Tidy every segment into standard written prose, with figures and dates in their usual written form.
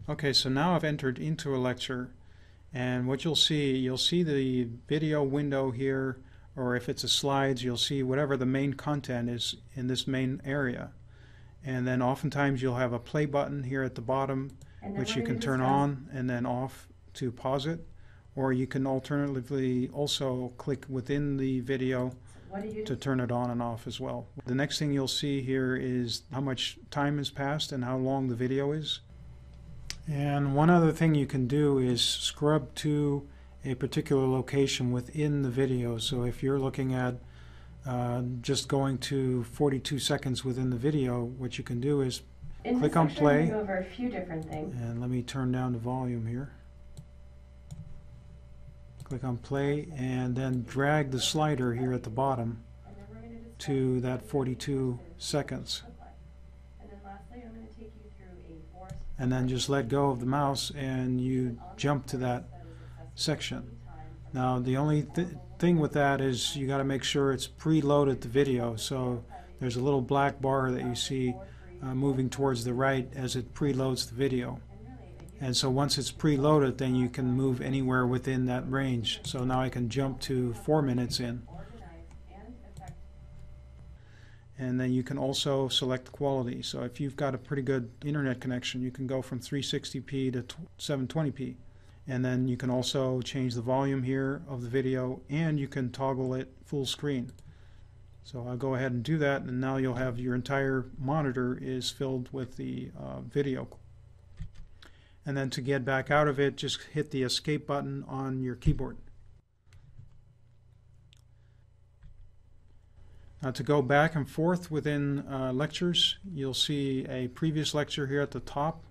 Okay, so now I've entered into a lecture, and what you'll see the video window here, or if it's a slides, you'll see whatever the main content is in this main area. And then oftentimes you'll have a play button here at the bottom, which you can turn on and then off to pause it. Or you can alternatively also click within the video to turn it on and off as well. The next thing you'll see here is how much time has passed and how long the video is. And one other thing you can do is scrub to a particular location within the video. So if you're looking at just going to 42 seconds within the video, what you can do is click on play. Go over a few different things. And let me turn down the volume here. Click on play and then drag the slider here at the bottom to that 42 seconds. And then just let go of the mouse and you jump to that section. Now the only thing with that is you got to make sure it's preloaded the video. So there's a little black bar that you see moving towards the right as it preloads the video. And so once it's preloaded, then you can move anywhere within that range. So now I can jump to 4 minutes in. And then you can also select quality. So if you've got a pretty good internet connection, you can go from 360p to 720p. And then you can also change the volume here of the video, and you can toggle it full screen. So I'll go ahead and do that, and now you'll have your entire monitor is filled with the video. And then to get back out of it, just hit the escape button on your keyboard. Now to go back and forth within lectures, you'll see a previous lecture here at the top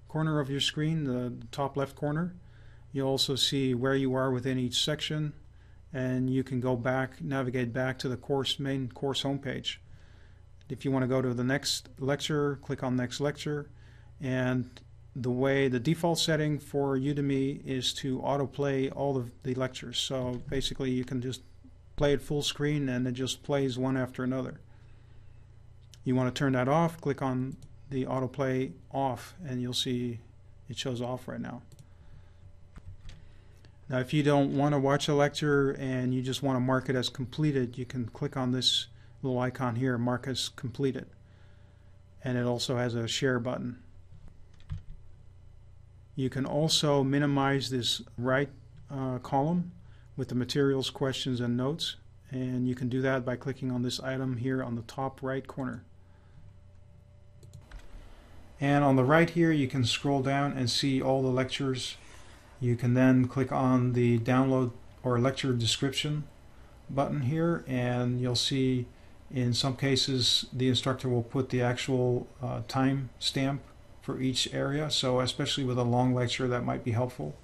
corner of your screen, the top left corner. You'll also see where you are within each section, and you can go back, navigate back to the main course homepage. If you want to go to the next lecture, click on next lecture, and the default setting for Udemy is to autoplay all of the lectures. So basically you can just play it full screen and it just plays one after another. You want to turn that off, click on the autoplay off, and you'll see it shows off right now. Now if you don't want to watch a lecture and you just want to mark it as completed, you can click on this little icon here, mark as completed. And it also has a share button. You can also minimize this right column with the materials, questions, and notes, and you can do that by clicking on this item here on the top right corner. And on the right here you can scroll down and see all the lectures. You can then click on the download or lecture description button here, and you'll see in some cases the instructor will put the actual time stamp for each area, so especially with a long lecture that might be helpful.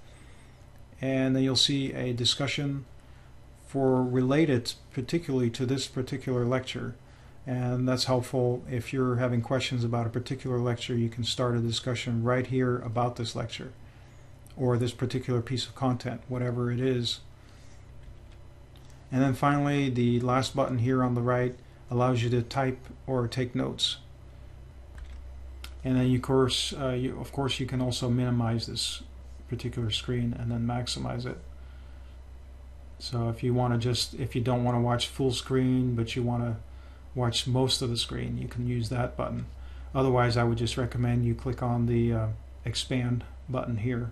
And then you'll see a discussion for related particularly to this particular lecture, and that's helpful if you're having questions about a particular lecture. You can start a discussion right here about this lecture or this particular piece of content, whatever it is. And then finally the last button here on the right allows you to type or take notes. And then of course you can also minimize this particular screen and then maximize it. So if you don't want to watch full screen but you want to watch most of the screen, you can use that button. Otherwise I would just recommend you click on the expand button here.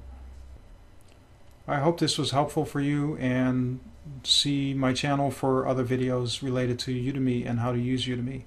I hope this was helpful for you, and see my channel for other videos related to Udemy and how to use Udemy.